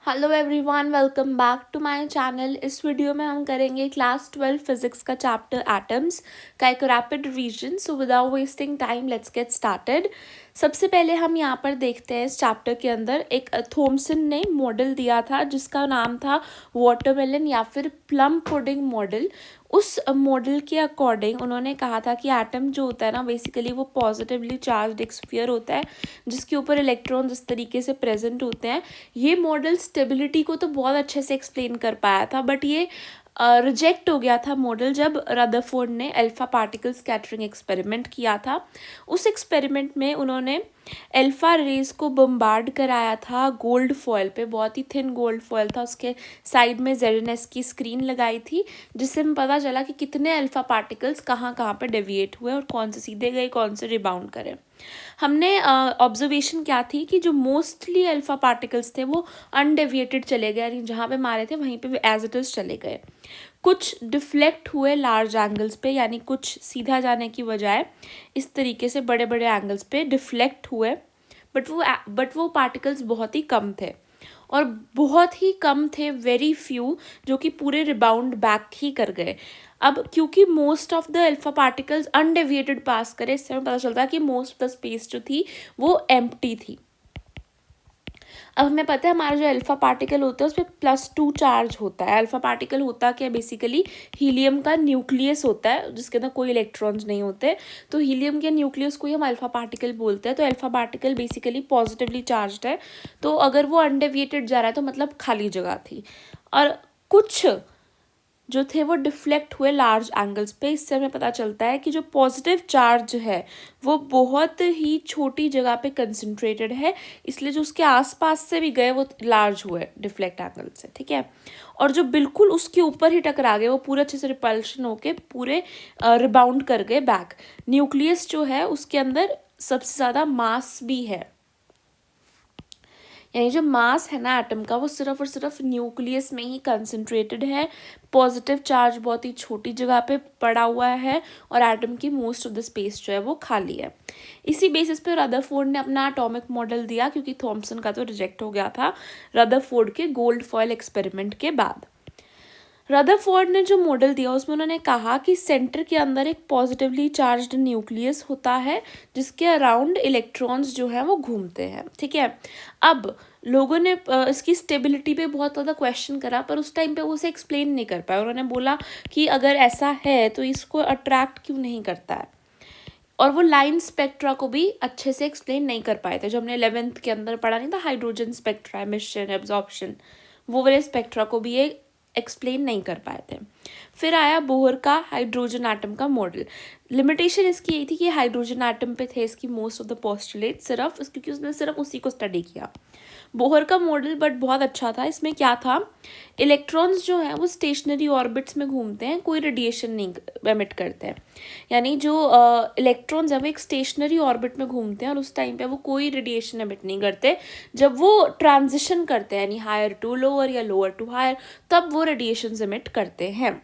Hello everyone, welcome back to my channel. इस video में हम करेंगे क्लास 12 फिजिक्स का चैप्टर एटम्स का एक rapid revision. So without wasting time let's get started. सबसे पहले हम यहाँ पर देखते हैं इस चैप्टर के अंदर एक थॉमसन ने मॉडल दिया था जिसका नाम था वाटरमेलन या फिर प्लम पुडिंग मॉडल। उस मॉडल के अकॉर्डिंग उन्होंने कहा था कि एटम जो होता है ना, बेसिकली वो पॉजिटिवली चार्ज्ड एक स्फीयर होता है जिसके ऊपर इलेक्ट्रॉन्स इस तरीके से प्रेजेंट होते हैं। ये मॉडल स्टेबिलिटी को तो बहुत अच्छे से एक्सप्लेन कर पाया था, बट ये रिजेक्ट हो गया था मॉडल जब रदरफोर्ड ने अल्फा पार्टिकल स्कैटरिंग एक्सपेरिमेंट किया था। उस एक्सपेरिमेंट में उन्होंने अल्फा रेज को बम्बार्ड कराया था गोल्ड फॉयल पे। बहुत ही थिन गोल्ड फॉयल था, उसके साइड में ZNS की स्क्रीन लगाई थी जिससे हमें पता चला कि कितने अल्फा पार्टिकल्स कहाँ कहाँ पे डेविएट हुए और कौन से सीधे गए, कौन से रिबाउंड करे। हमने ऑब्जर्वेशन क्या थी कि जो मोस्टली अल्फा पार्टिकल्स थे वो अनडेविएटेड चले गए, यानी जहाँ पे मारे थे वहीं पे एज इट इज चले गए। कुछ डिफ्लेक्ट हुए लार्ज एंगल्स पे, यानी कुछ सीधा जाने की बजाय इस तरीके से बड़े बड़े एंगल्स पे डिफ्लेक्ट हुए, बट वो पार्टिकल्स बहुत ही कम थे और बहुत ही कम थे, वेरी फ्यू, जो कि पूरे रिबाउंड बैक ही कर गए। अब क्योंकि most of the alpha particles undeviated pass करे, इससे हमें पता चलता है कि मोस्ट ऑफ द स्पेस जो थी वो एम्प्टी थी। अब हमें पता है हमारा जो अल्फा पार्टिकल होता है उस पर +2 चार्ज होता है। अल्फा पार्टिकल होता क्या, बेसिकली हीलियम का न्यूक्लियस होता है जिसके अंदर कोई इलेक्ट्रॉन्स नहीं होते, तो हीलियम के न्यूक्लियस को ही हम अल्फा पार्टिकल बोलते हैं। तो alpha particle basically positively charged है, तो अगर वो अनडेविएटेड जा रहा है तो मतलब खाली जगह थी। और कुछ जो थे वो डिफ्लेक्ट हुए लार्ज एंगल्स पे। इससे हमें पता चलता है कि जो पॉजिटिव चार्ज है वो बहुत ही छोटी जगह पे कंसंट्रेटेड है, इसलिए जो उसके आसपास से भी गए वो लार्ज हुए डिफ्लेक्ट एंगल से, ठीक है। और जो बिल्कुल उसके ऊपर ही टकरा गए वो पूरे अच्छे से रिपल्शन होके पूरे रिबाउंड कर गए बैक। न्यूक्लियस जो है उसके अंदर सबसे ज़्यादा मास भी है, यानी जो मास है ना एटम का वो सिर्फ और सिर्फ न्यूक्लियस में ही कंसंट्रेटेड है। पॉजिटिव चार्ज बहुत ही छोटी जगह पे पड़ा हुआ है और एटम की मोस्ट ऑफ द स्पेस जो है वो खाली है। इसी बेसिस पे रदरफोर्ड ने अपना एटॉमिक मॉडल दिया, क्योंकि थॉमसन का तो रिजेक्ट हो गया था रदरफोर्ड के गोल्ड फॉयल एक्सपेरिमेंट के बाद। रदरफोर्ड ने जो मॉडल दिया उसमें उन्होंने कहा कि सेंटर के अंदर एक पॉजिटिवली चार्ज्ड न्यूक्लियस होता है जिसके अराउंड इलेक्ट्रॉन्स जो हैं वो घूमते हैं, ठीक है। अब लोगों ने इसकी स्टेबिलिटी पे बहुत ज़्यादा क्वेश्चन करा, पर उस टाइम पे वो उसे एक्सप्लेन नहीं कर पाए। उन्होंने बोला कि अगर ऐसा है तो इसको अट्रैक्ट क्यों नहीं करता है, और वो लाइन स्पेक्ट्रा को भी अच्छे से एक्सप्लेन नहीं कर पाए थे। जो हमने 11th के अंदर पढ़ा नहीं था, हाइड्रोजन स्पेक्ट्रा, एमिशन, एब्जॉर्प्शन, वो वाले स्पेक्ट्रा को भी ये एक्सप्लेन नहीं कर पाए थे। फिर आया बोहर का हाइड्रोजन एटम का मॉडल। लिमिटेशन इसकी यही थी कि हाइड्रोजन एटम पे थे इसकी मोस्ट ऑफ द पोस्टुलेट, सिर्फ क्योंकि उसने सिर्फ उसी को स्टडी किया। बोहर का मॉडल बट बहुत अच्छा था। इसमें क्या था, इलेक्ट्रॉन्स जो हैं वो स्टेशनरी ऑर्बिट्स में घूमते हैं, कोई रेडिएशन नहीं एमिट करते हैं, यानी जो इलेक्ट्रॉन्स हैं वो एक स्टेशनरी ऑर्बिट में घूमते हैं और उस टाइम पे वो कोई रेडिएशन एमिट नहीं करते। जब वो ट्रांजिशन करते हैं यानी हायर टू लोअर या लोअर टू हायर, तब वो रेडिएशन एमिट करते हैं।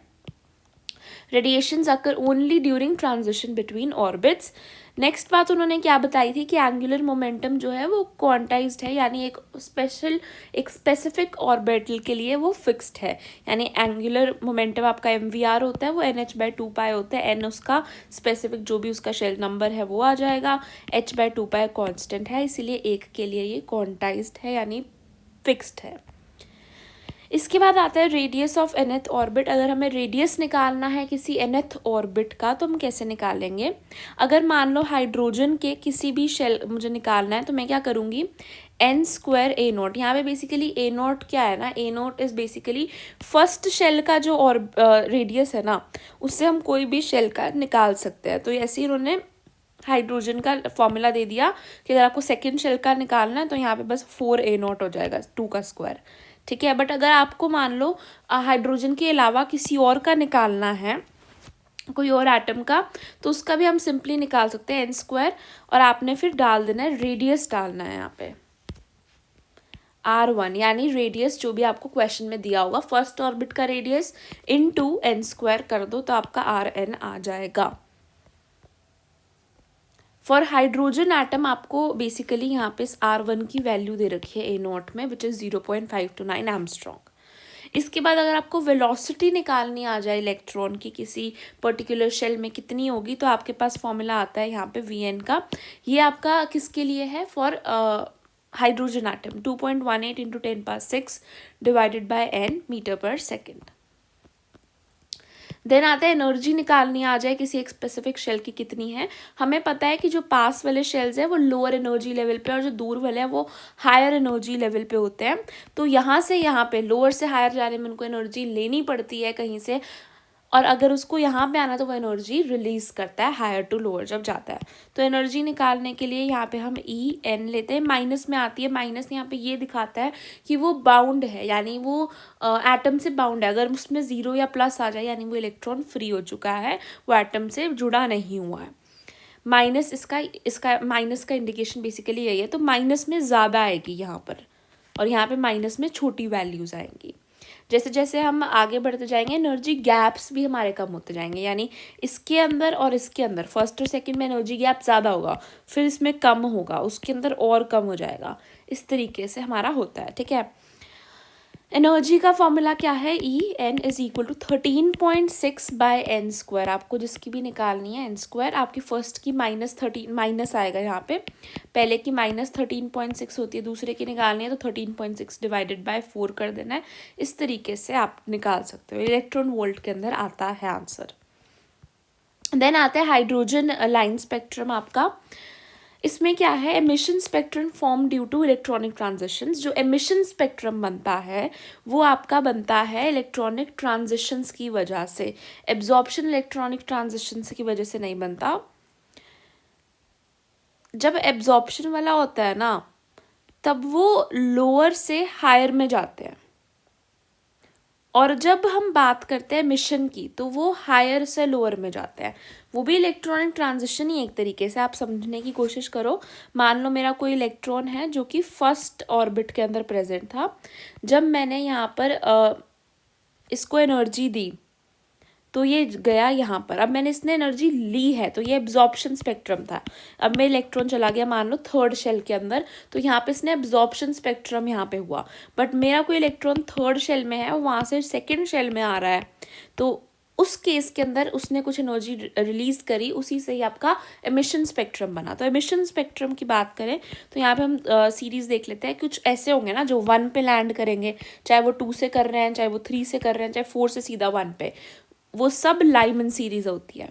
रेडिएशंस अकर only during transition between orbits. Next बात उन्होंने क्या बताई थी कि एंगुलर मोमेंटम जो है वो क्वांटाइज्ड है, यानी एक स्पेसिफिक ऑर्बिटल के लिए वो फिक्स्ड है। यानी एंगुलर मोमेंटम आपका MVR होता है वो NH/2π होता है। N उसका स्पेसिफिक जो भी उसका शेल नंबर है वो आ जाएगा, H/2π कांस्टेंट है, इसीलिए एक के लिए ये क्वांटाइज्ड है यानी फिक्स्ड है। इसके बाद आता है रेडियस ऑफ nth ऑर्बिट। अगर हमें रेडियस निकालना है किसी nth ऑर्बिट का तो हम कैसे निकालेंगे। अगर मान लो हाइड्रोजन के किसी भी शेल मुझे निकालना है तो मैं क्या करूँगी, n² A0। यहाँ पे बेसिकली A0 क्या है ना, A0 is basically first shell का जो और रेडियस है ना, उससे हम कोई भी शेल का निकाल सकते हैं। तो ऐसे ही उन्होंने हाइड्रोजन का फॉर्मूला दे दिया कि अगर आपको सेकेंड शेल का निकालना है तो यहाँ पे बस 4A0 हो जाएगा, 2 का स्क्वायर, ठीक है। बट अगर आपको मान लो हाइड्रोजन के अलावा किसी और का निकालना है, कोई और एटम का, तो उसका भी हम सिंपली निकाल सकते हैं n², और आपने फिर डाल देना है, रेडियस डालना है यहाँ पे R1, यानी रेडियस जो भी आपको क्वेश्चन में दिया होगा फर्स्ट ऑर्बिट का रेडियस इनटू n² कर दो तो आपका Rn आ जाएगा। फॉर हाइड्रोजन एटम आपको बेसिकली यहाँ पे R1 की वैल्यू दे रखी है A0 में, विच इज़ 0.529 एंगस्ट्रॉम। इसके बाद अगर आपको वेलोसिटी निकालनी आ जाए इलेक्ट्रॉन की किसी पर्टिकुलर शेल में कितनी होगी, तो आपके पास फॉर्मूला आता है यहाँ पे Vn का। ये आपका किसके लिए है? For hydrogen atom 2.18 into 10⁻6 divided by n metre पर सेकेंड। देन आता है एनर्जी निकालनी आ जाए किसी एक स्पेसिफिक शेल की कितनी है। हमें पता है कि जो पास वाले शेल्स है वो लोअर एनर्जी लेवल पे और जो दूर वाले हैं वो हायर एनर्जी लेवल पे होते हैं। तो यहाँ से यहाँ पे लोअर से हायर जाने में उनको एनर्जी लेनी पड़ती है कहीं से, और अगर उसको यहाँ पे आना तो वो एनर्जी रिलीज करता है हायर टू लोअर जब जाता है। तो एनर्जी निकालने के लिए यहाँ पे हम En लेते हैं, माइनस में आती है। माइनस यहाँ पे ये दिखाता है कि वो बाउंड है, यानी वो एटम से बाउंड है। अगर उसमें जीरो या प्लस आ जाए यानी वो इलेक्ट्रॉन फ्री हो चुका है, वो एटम से जुड़ा नहीं हुआ है। माइनस इसका माइनस का इंडिकेशन बेसिकली यही है। तो माइनस में ज़्यादा आएगी यहाँ पर, और यहाँ पे माइनस में छोटी वैल्यूज़ आएंगी। जैसे जैसे हम आगे बढ़ते जाएंगे एनर्जी गैप्स भी हमारे कम होते जाएंगे, यानी इसके अंदर और इसके अंदर फर्स्ट और सेकंड में एनर्जी गैप ज़्यादा होगा, फिर इसमें कम होगा, उसके अंदर और कम हो जाएगा। इस तरीके से हमारा होता है, ठीक है। एनर्जी का फॉर्मूला क्या है? En is equal to 13.6 by N square. आपको जिसकी भी निकालनी है एन स्क्वायर, आपकी फर्स्ट की -13 माइनस आएगा यहाँ पे, पहले की -13.6 होती है, दूसरे की निकालनी है तो 13.6 डिवाइडेड बाय 4 कर देना है। इस तरीके से आप निकाल सकते हो, इलेक्ट्रॉन वोल्ट के अंदर आता है आंसर। देन आता है हाइड्रोजन लाइन स्पेक्ट्रम आपका। इसमें क्या है? Emission spectrum form due to electronic transitions. जो एमिशन स्पेक्ट्रम बनता है वो आपका बनता है इलेक्ट्रॉनिक ट्रांजिशंस की वजह से। एब्जॉर्प्शन इलेक्ट्रॉनिक ट्रांजिशंस की वजह से नहीं बनता। जब एब्जॉर्प्शन वाला होता है ना, तब वो लोअर से हायर में जाते हैं, और जब हम बात करते हैं मिशन की तो वो हायर से लोअर में जाते हैं। वो भी इलेक्ट्रॉनिक ट्रांजिशन ही एक तरीके से। आप समझने की कोशिश करो। मान लो मेरा कोई इलेक्ट्रॉन है जो कि फर्स्ट ऑर्बिट के अंदर प्रेजेंट था। जब मैंने यहाँ पर इसको एनर्जी दी तो ये गया यहाँ पर। अब मैंने इसने एनर्जी ली है तो ये एब्जॉर्प्शन स्पेक्ट्रम था। अब मैं इलेक्ट्रॉन चला गया मान लो थर्ड शेल के अंदर, तो यहाँ पे इसने एब्जॉर्प्शन स्पेक्ट्रम यहाँ पे हुआ। बट मेरा कोई इलेक्ट्रॉन थर्ड शेल में है और वहाँ से सेकेंड शेल में आ रहा है, तो उस केस के अंदर उसने कुछ एनर्जी रिलीज करी, उसी से ही आपका एमिशन स्पेक्ट्रम बना। तो एमिशन स्पेक्ट्रम की बात करें तो यहाँ पे हम सीरीज देख लेते हैं। कुछ ऐसे होंगे ना जो 1 पे लैंड करेंगे, चाहे वो 2 से कर रहे हैं, चाहे वो 3 से कर रहे हैं, चाहे 4 से सीधा 1 पे, वो सब लाइमन सीरीज होती है।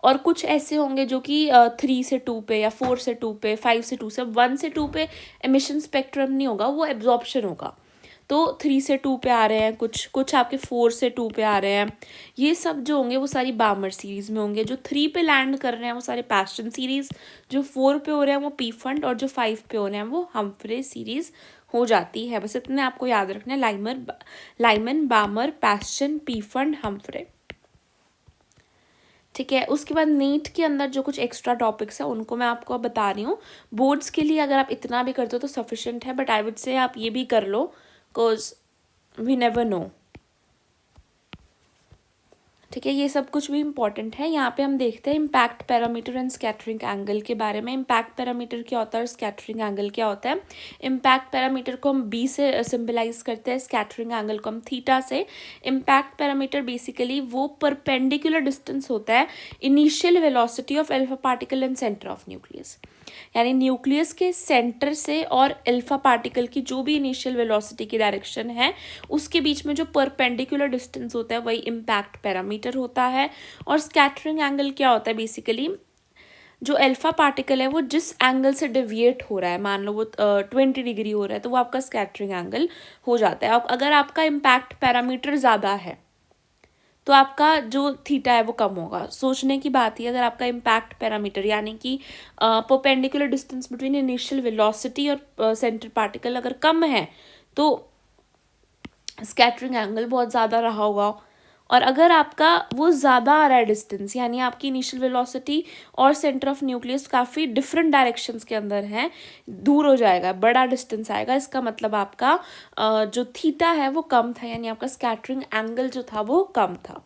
और कुछ ऐसे होंगे जो कि 3 से 2 पे या 4 से 2 पे, 5 से 2 से, 1 से 2 पे एमिशन स्पेक्ट्रम नहीं होगा, वो एब्जॉर्प्शन होगा। तो 3 से 2 पे आ रहे हैं, कुछ आपके 4 से 2 पे आ रहे हैं। ये सब जो होंगे वो सारी बामर सीरीज में होंगे। जो 3 पे लैंड कर रहे हैं वो सारे पैस्टन सीरीज, जो 4 पे हो रहे हैं वो पी फंड, और जो 5 पे हो रहे हैं वो हम्फ्रे सीरीज हो जाती है। बस इतने आपको याद रखना है, लाइमन, बामर, पैस्टन, पी फंड, हम्फ्रे, ठीक है। उसके बाद नीट के अंदर जो कुछ एक्स्ट्रा टॉपिक्स है उनको मैं आपको बता रही हूँ। बोर्ड्स के लिए अगर आप इतना भी करते हो तो सफिशिएंट है, बट आई वुड से आप ये भी कर लो, बिकॉज वी नेवर नो, ठीक है। ये सब कुछ भी इंपॉर्टेंट है। यहाँ पे हम देखते हैं impact parameter and scattering angle के बारे में। इम्पैक्ट पैरामीटर क्या होता है और स्कैटरिंग एंगल क्या होता है? इम्पैक्ट पैरामीटर को हम बी से सिंबलाइज करते हैं, स्कैटरिंग एंगल को हम थीटा से। इम्पैक्ट पैरामीटर बेसिकली वो परपेंडिकुलर डिस्टेंस होता है initial velocity of alpha particle and centre of nucleus, यानी न्यूक्लियस के सेंटर से और अल्फा पार्टिकल की जो भी इनिशियल वेलोसिटी की डायरेक्शन है उसके बीच में जो परपेंडिकुलर डिस्टेंस होता है वही इम्पैक्ट पैरामीटर होता है। और स्कैटरिंग एंगल क्या होता है? बेसिकली जो अल्फा पार्टिकल है वो जिस एंगल से डेविएट हो रहा है, मान लो वो 20 डिग्री हो रहा है, तो वो आपका स्कैटरिंग एंगल हो जाता है। अब अगर आपका इम्पैक्ट पैरामीटर ज़्यादा है तो आपका जो थीटा है वो कम होगा। सोचने की बात ही, अगर आपका इम्पैक्ट पैरामीटर यानी कि perpendicular distance between initial velocity और सेंटर पार्टिकल अगर कम है तो स्कैटरिंग एंगल बहुत ज़्यादा रहा होगा। और अगर आपका वो ज़्यादा आ रहा है डिस्टेंस, यानी आपकी इनिशियल वेलोसिटी और सेंटर ऑफ न्यूक्लियस काफ़ी डिफरेंट डायरेक्शंस के अंदर हैं, दूर हो जाएगा, बड़ा डिस्टेंस आएगा, इसका मतलब आपका जो थीटा है वो कम था, यानी आपका स्कैटरिंग एंगल जो था वो कम था।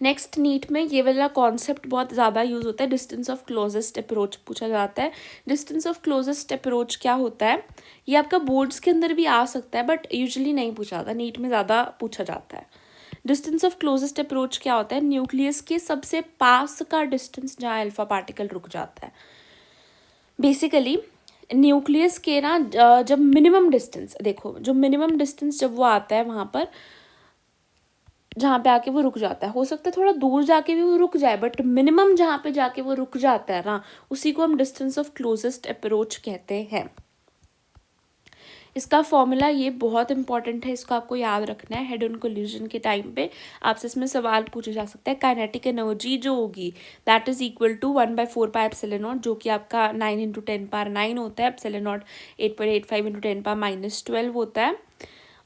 नेक्स्ट नीट में ये वाला कॉन्सेप्ट बहुत ज़्यादा यूज़ होता है, डिस्टेंस ऑफ क्लोजेस्ट अप्रोच पूछा जाता है। डिस्टेंस ऑफ क्लोजेस्ट अप्रोच क्या होता है, ये आपका बोर्ड्स के अंदर भी आ सकता है बट यूजुअली नहीं पूछा जाता, नीट में ज़्यादा पूछा जाता है। डिस्टेंस ऑफ क्लोजेस्ट अप्रोच क्या होता है, न्यूक्लियस के सबसे पास का डिस्टेंस जहाँ अल्फा पार्टिकल रुक जाता है। बेसिकली न्यूक्लियस के ना जब मिनिमम डिस्टेंस, देखो जो मिनिमम डिस्टेंस जब वो आता है वहाँ पर जहाँ पे आके वो रुक जाता है, हो सकता है थोड़ा दूर जाके भी वो रुक जाए बट मिनिमम जहाँ पे जाके वो रुक जाता है ना, उसी को हम डिस्टेंस ऑफ क्लोजेस्ट अप्रोच कहते हैं। इसका फॉर्मूला ये बहुत इंपॉर्टेंट है, इसको आपको याद रखना है। हेड ऑन कोलिजन के टाइम पे आपसे इसमें सवाल पूछा जा सकता है। काइनेटिक एनर्जी जो होगी that is equal to 1/4 epsilon nought, जो कि आपका 9 × 10⁻9 होता है। एप्सिलॉन नॉट 8.85 × 10⁻−12 होता है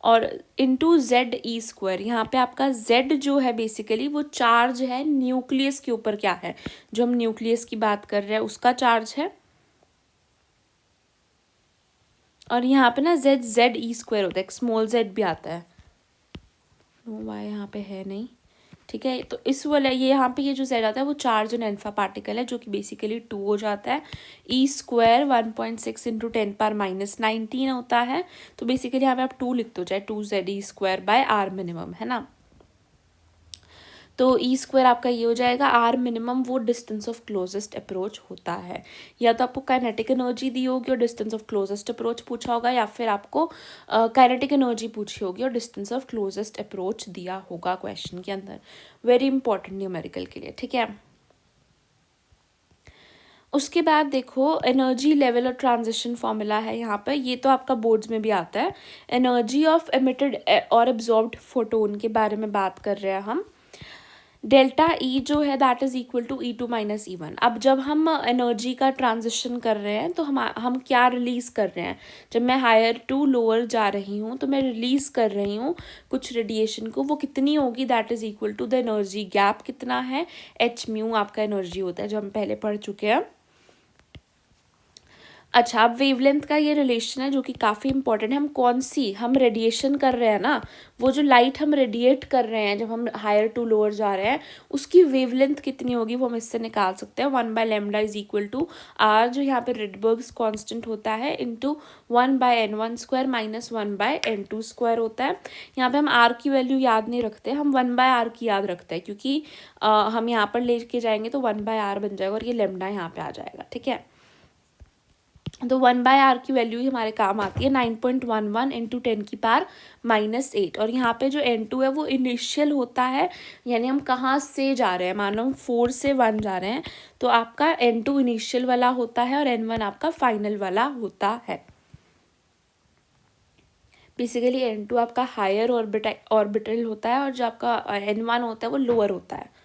और इंटू Z⁻²। यहाँ पे आपका Z जो है बेसिकली वो चार्ज है न्यूक्लियस के ऊपर, क्या है जो हम न्यूक्लियस की बात कर रहे हैं उसका चार्ज है। और यहाँ पे ना Z⁻² होता है, एक स्मॉल z भी आता है, नो वाई यहाँ पे है नहीं, ठीक है। तो इस वाला ये यहाँ पे ये जो z आता है वो चार्ज ऑन अल्फा पार्टिकल है, जो कि बेसिकली 2 हो जाता है। E² 1.6 × 10⁻−19 होता है। तो बेसिकली यहाँ पे आप 2 लिख दो, चाहे 2ZE²/r मिनिमम, है ना। तो E² आपका ये हो जाएगा, R मिनिमम वो डिस्टेंस ऑफ क्लोजेस्ट अप्रोच होता है। या तो आपको काइनेटिक एनर्जी दी होगी और डिस्टेंस ऑफ क्लोजेस्ट अप्रोच पूछा होगा, या फिर आपको काइनेटिक एनर्जी पूछी होगी और डिस्टेंस ऑफ क्लोजेस्ट अप्रोच दिया होगा क्वेश्चन के अंदर। वेरी इंपॉर्टेंट न्यूमेरिकल के लिए, ठीक है। उसके बाद देखो एनर्जी लेवल और ट्रांजिशन फॉर्मूला है यहाँ पर, ये तो आपका बोर्ड्स में भी आता है। एनर्जी ऑफ एमिटेड और एब्जॉर्ब्ड फोटोन के बारे में बात कर रहे हैं हम। डेल्टा ई जो है that is equal to E2 - E1। अब जब हम एनर्जी का ट्रांजिशन कर रहे हैं तो हम क्या रिलीज़ कर रहे हैं, जब मैं हायर टू लोअर जा रही हूँ तो मैं रिलीज़ कर रही हूँ कुछ रेडिएशन को, वो कितनी होगी, that is equal to the energy gap कितना है, Hµ आपका एनर्जी होता है जो हम पहले पढ़ चुके हैं। अच्छा, अब वेवलेंथ का ये रिलेशन है जो कि काफ़ी इंपॉर्टेंट है। हम रेडिएशन कर रहे हैं ना, वो जो लाइट हम रेडिएट कर रहे हैं जब हम हायर टू लोअर जा रहे हैं, उसकी वेवलेंथ कितनी होगी वो हम इससे निकाल सकते हैं। 1/λ इज इक्वल टू R, जो यहाँ पे रिडबर्ग्स कांस्टेंट होता है, इंटू 1/n1² - 1/n2² होता है। यहाँ पे हम R की वैल्यू याद नहीं रखते, हम 1/R की याद रखते हैं, क्योंकि हम यहाँ पर लेके जाएंगे तो 1/R बन जाएगा और ये लेमडा यहाँ पे आ जाएगा, ठीक है। तो 1/R की वैल्यू ही हमारे काम आती है 9.11 × 10⁻⁻8। और यहाँ पे जो N2 है वो इनिशियल होता है, यानी हम कहाँ से जा रहे हैं, मानो हम 4 से 1 जा रहे हैं तो आपका N2 इनिशियल वाला होता है और N1 आपका फाइनल वाला होता है। बेसिकली N2 आपका हायर ऑर्बिटल होता है और जो आपका N1 होता है वो लोअर होता है।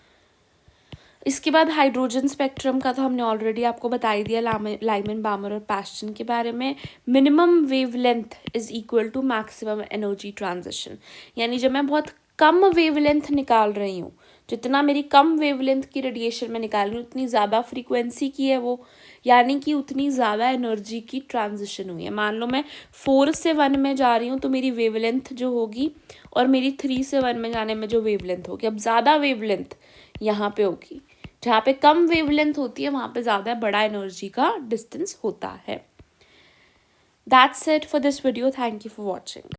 इसके बाद हाइड्रोजन स्पेक्ट्रम का तो हमने ऑलरेडी आपको बता ही दिया, लाइमन, बामर और पास्टन के बारे में। Minimum wavelength is equal to maximum energy transition, यानी जब मैं बहुत कम वेवलेंथ निकाल रही हूँ, जितना मेरी कम वेवलेंथ की रेडिएशन में निकाल रही हूँ उतनी ज़्यादा फ्रीक्वेंसी की है वो, यानी कि उतनी ज़्यादा एनर्जी की ट्रांजिशन हुई है। मान लो मैं 4 से 1 में जा रही हूँ तो मेरी वेवलेंथ जो होगी और मेरी 3 से 1 में जाने में जो वेवलेंथ होगी, अब ज़्यादा वेवलेंथ यहाँ पे होगी, जहाँ पे कम वेवलेंथ होती है वहाँ पे ज़्यादा बड़ा एनर्जी का डिस्टेंस होता है। That's it for this video, thank you for watching.